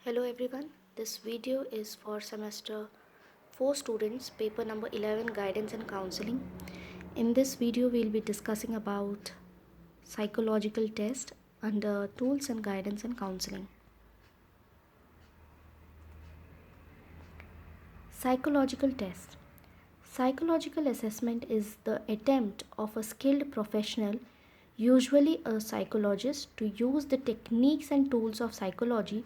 Hello everyone, this video is for semester 4 students, paper number 11, guidance and counseling. In this video we'll be discussing about psychological test under tools and guidance and counseling. Psychological test. Psychological assessment is the attempt of a skilled professional, usually a psychologist, to use the techniques and tools of psychology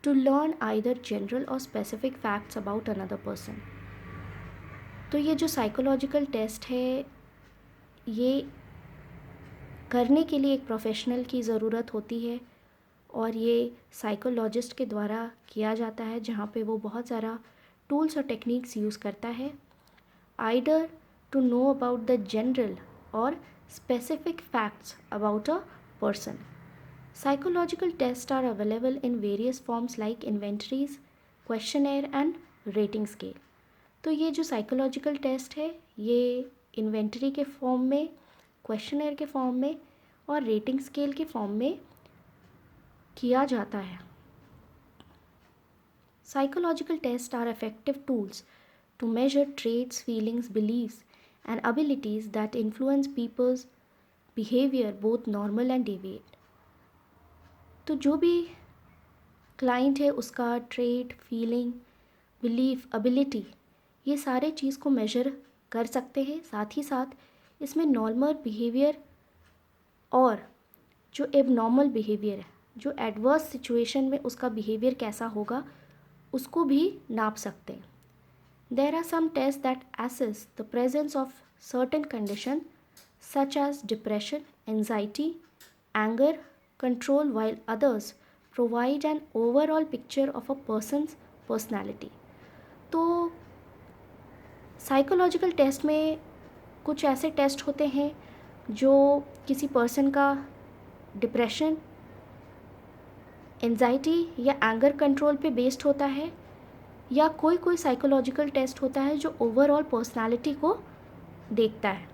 to learn either general or specific facts about another person. तो ये जो psychological test है ये करने के लिए एक professional की ज़रूरत होती है और ये साइकोलॉजिस्ट के द्वारा किया जाता है जहाँ पे वो बहुत सारा टूल्स और टेक्निक्स यूज़ करता है either to know about the general और specific facts about a person. Psychological tests are available in various forms like inventories, questionnaire and rating scale. तो ये जो साइकोलॉजिकल टेस्ट है ये इन्वेंटरी के फॉर्म में, क्वेश्चनर के फॉर्म में और रेटिंग स्केल के फॉर्म में किया जाता है. Psychological tests are effective tools to measure traits, feelings, beliefs, and abilities that influence people's behavior, both normal and deviant. तो जो भी क्लाइंट है उसका ट्रेट, फीलिंग, बिलीफ, एबिलिटी ये सारे चीज़ को मेजर कर सकते हैं. साथ ही साथ इसमें नॉर्मल बिहेवियर और जो एबनॉर्मल बिहेवियर है, जो एडवर्स सिचुएशन में उसका बिहेवियर कैसा होगा उसको भी नाप सकते हैं. There are some tests that assess the presence of certain conditions such as depression, anxiety, anger, control, while others provide an overall picture of a person's personality. तो साइकोलॉजिकल टेस्ट में कुछ ऐसे टेस्ट होते हैं जो किसी पर्सन का depression, anxiety या एंगर कंट्रोल पे बेस्ड होता है या कोई साइकोलॉजिकल टेस्ट होता है जो ओवरऑल पर्सनालिटी को देखता है.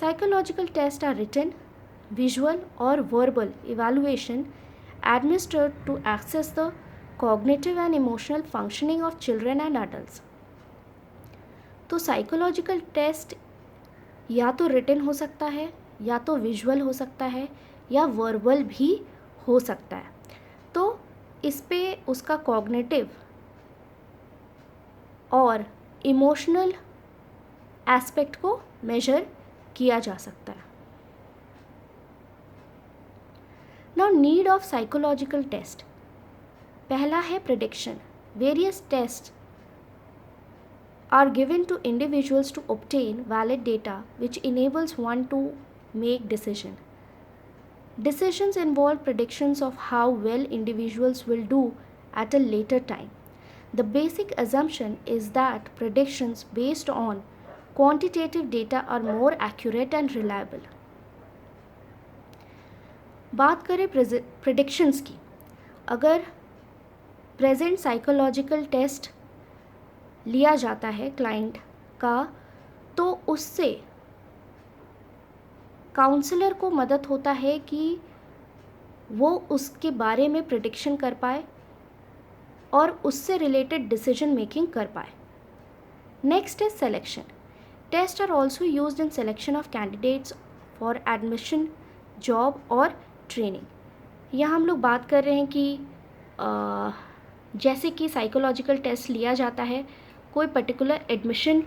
Psychological test are written, visual और verbal evaluation administered to access the cognitive and emotional functioning of children and adults. तो साइकोलॉजिकल टेस्ट या तो रिटन हो सकता है, या तो विजुअल हो सकता है, या वर्बल भी हो सकता है. तो इस पे उसका कॉग्निटिव और इमोशनल एस्पेक्ट को मेजर किया जा सकता है. Now need of psychological test. पहला है prediction. Various test are given to individuals to obtain valid data which enables one to make decision. Decisions involve predictions of how well individuals will do at a later time. The basic assumption is that predictions based on quantitative data are more accurate and reliable. बात करें predictions की. अगर present psychological test लिया जाता है client का तो उससे काउंसलर को मदद होता है कि वो उसके बारे में प्रेडिक्शन कर पाए और उससे रिलेटेड डिसीजन मेकिंग कर पाए. Next is selection. Test are also used in selection of candidates for admission, job और ट्रेनिंग. यहाँ हम लोग बात कर रहे हैं कि जैसे कि साइकोलॉजिकल टेस्ट लिया जाता है कोई पर्टिकुलर एडमिशन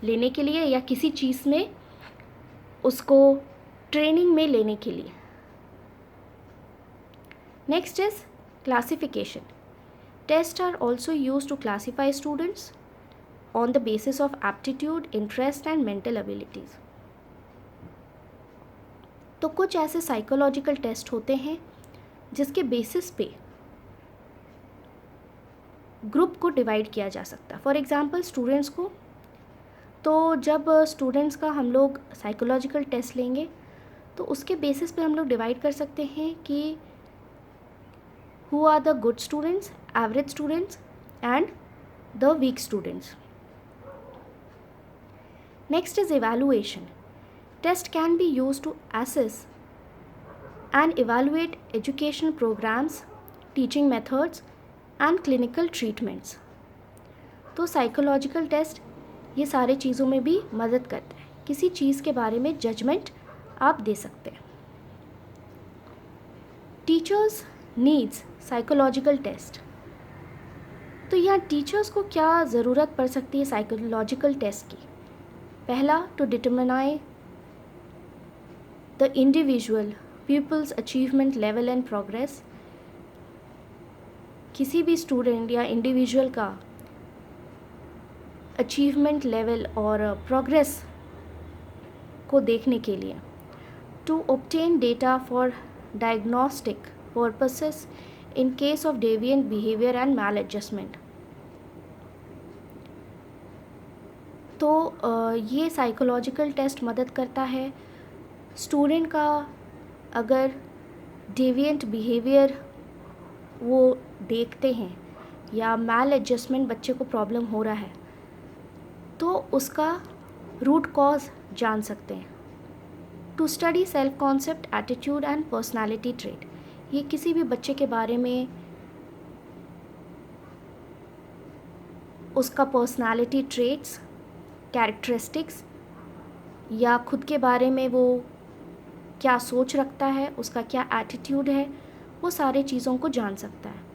लेने के लिए या किसी चीज़ में उसको ट्रेनिंग में लेने के लिए. Next is classification. Tests are also used to classify students on the basis of aptitude, interest and mental abilities. तो कुछ ऐसे साइकोलॉजिकल टेस्ट होते हैं जिसके बेसिस पे ग्रुप को डिवाइड किया जा सकता है. फॉर एग्जांपल स्टूडेंट्स को. तो जब स्टूडेंट्स का हम लोग साइकोलॉजिकल टेस्ट लेंगे तो उसके बेसिस पे हम लोग डिवाइड कर सकते हैं कि who are the good students, average students and the weak students. Next is evaluation. Test can be used to assess and evaluate educational programs, teaching methods and clinical treatments. तो psychological test ये सारे चीज़ों में भी मदद करते हैं, किसी चीज़ के बारे में जजमेंट आप दे सकते हैं। Teachers needs psychological test. तो यहाँ टीचर्स को क्या ज़रूरत पड़ सकती है साइकोलॉजिकल टेस्ट की? पहला, to determine the individual people's achievement level and progress. किसी भी स्टूडेंट या इंडिविजुअल का अचीवमेंट लेवल और प्रोग्रेस को देखने के लिए। To obtain data for diagnostic purposes in case of deviant behaviour and maladjustment. तो ये साइकोलॉजिकल टेस्ट मदद करता है स्टूडेंट का, अगर डेविएंट बिहेवियर वो देखते हैं या मैल एडजस्टमेंट बच्चे को प्रॉब्लम हो रहा है तो उसका रूट कॉज जान सकते हैं। To study self concept, attitude and personality trait. ये किसी भी बच्चे के बारे में उसका पर्सनालिटी ट्रेट्स, कैरेक्टरिस्टिक्स या खुद के बारे में वो क्या सोच रखता है, उसका क्या एटीट्यूड है, वो सारे चीज़ों को जान सकता है।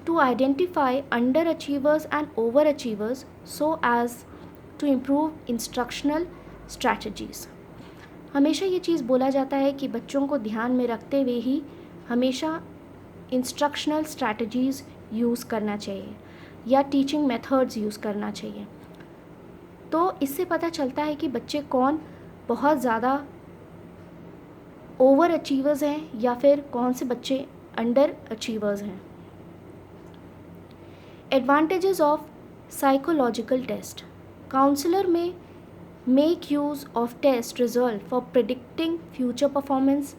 To identify underachievers and overachievers so as to improve instructional strategies. हमेशा ये चीज़ बोला जाता है कि बच्चों को ध्यान में रखते हुए ही हमेशा इंस्ट्रक्शनल स्ट्रैटेजीज़ यूज़ करना चाहिए या टीचिंग मेथड्स यूज़ करना चाहिए। तो इससे पता चलता है कि बच्चे कौन बहुत ज़्यादा ओवर अचीवर्स हैं या फिर कौन से बच्चे अंडर अचीवर्स हैं। Advantages of psychological test. Counsellor may make use of test result for predicting future performance,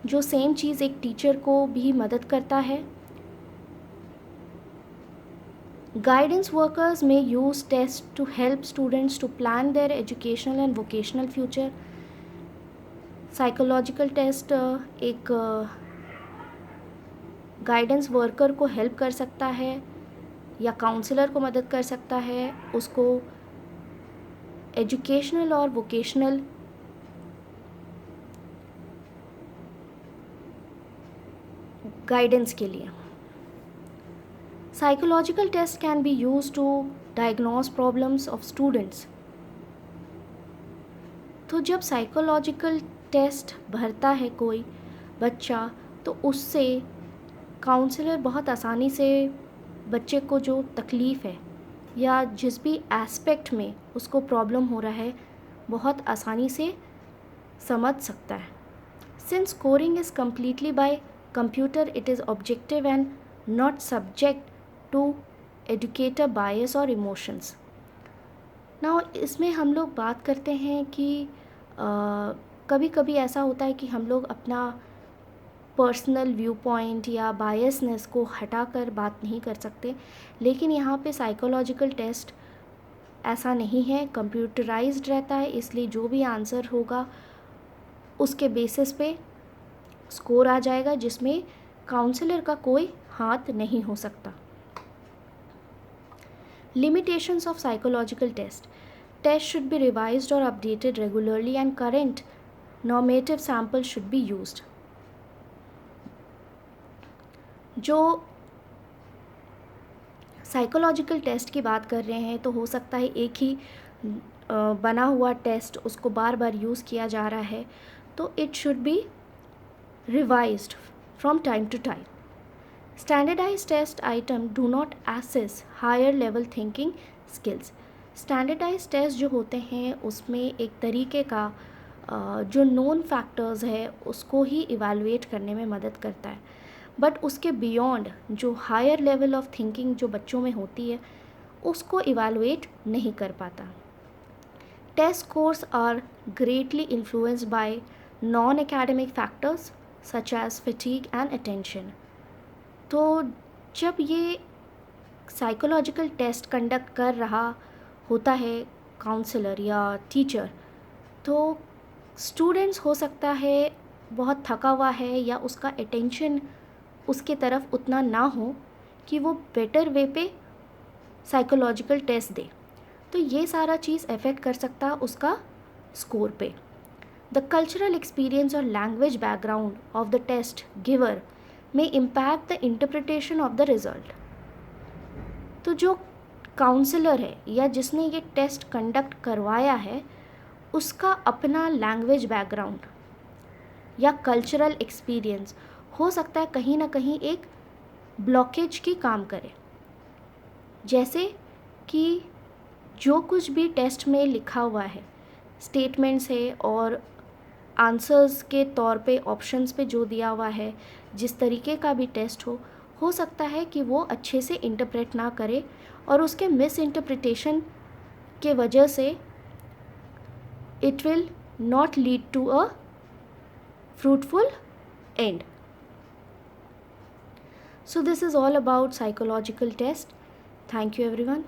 जो सेम चीज़ एक टीचर को भी मदद करता है। Guidance workers may use tests to help students to plan their educational and vocational future. Psychological test एक guidance worker को हेल्प कर सकता है या काउंसलर को मदद कर सकता है उसको एजुकेशनल और वोकेशनल गाइडेंस के लिए। Psychological tests can be used to diagnose problems of students. तो जब साइकोलॉजिकल टेस्ट भरता है कोई बच्चा तो उससे काउंसलर बहुत आसानी से बच्चे को जो तकलीफ़ है या जिस भी एस्पेक्ट में उसको प्रॉब्लम हो रहा है बहुत आसानी से समझ सकता है। Since scoring is completely by computer, it is objective and not subject to educator bias और इमोशंस। ना इसमें हम लोग बात करते हैं कि कभी कभी ऐसा होता है कि हम लोग अपना पर्सनल व्यू पॉइंट या बायसनेस को हटाकर बात नहीं कर सकते, लेकिन यहाँ पे साइकोलॉजिकल टेस्ट ऐसा नहीं है, कंप्यूटराइज्ड रहता है, इसलिए जो भी आंसर होगा उसके बेसिस पे स्कोर आ जाएगा जिसमें काउंसलर का कोई हाथ नहीं हो सकता। Limitations of psychological test. Tests should be revised or updated regularly and current normative samples should be used. जो साइकोलॉजिकल टेस्ट की बात कर रहे हैं तो हो सकता है एक ही बना हुआ टेस्ट उसको बार बार यूज़ किया जा रहा है, तो it should be revised from time to time. Standardized test item do not assess higher level thinking skills. Standardized test जो होते हैं उसमें एक तरीके का जो नोन फैक्टर्स है उसको ही इवैल्यूएट करने में मदद करता है, बट उसके बियॉन्ड जो हायर लेवल ऑफ थिंकिंग जो बच्चों में होती है उसको इवैल्यूएट नहीं कर पाता। Test scores are greatly influenced by non academic factors such as fatigue and attention. तो जब ये साइकोलॉजिकल टेस्ट कंडक्ट कर रहा होता है काउंसलर या टीचर, तो स्टूडेंट्स हो सकता है बहुत थका हुआ है या उसका अटेंशन उसके तरफ उतना ना हो कि वो बेटर वे पे साइकोलॉजिकल टेस्ट दे। तो ये सारा चीज़ अफेक्ट कर सकता है उसका स्कोर पे। द कल्चरल एक्सपीरियंस और language background of the test giver may impact the interpretation of the result. तो जो काउंसलर है या जिसने ये टेस्ट कंडक्ट करवाया है, उसका अपना लैंग्वेज बैकग्राउंड या कल्चरल एक्सपीरियंस हो सकता है कहीं ना कहीं एक ब्लॉकेज की काम करे। जैसे कि जो कुछ भी टेस्ट में लिखा हुआ है, स्टेटमेंट्स है और आंसर्स के तौर पे ऑप्शंस पे जो दिया हुआ है, जिस तरीके का भी टेस्ट हो सकता है कि वो अच्छे से इंटरप्रेट ना करे और उसके मिस इंटरप्रिटेशन के वजह से it will not lead to a fruitful end. So this is all about psychological test. Thank you everyone.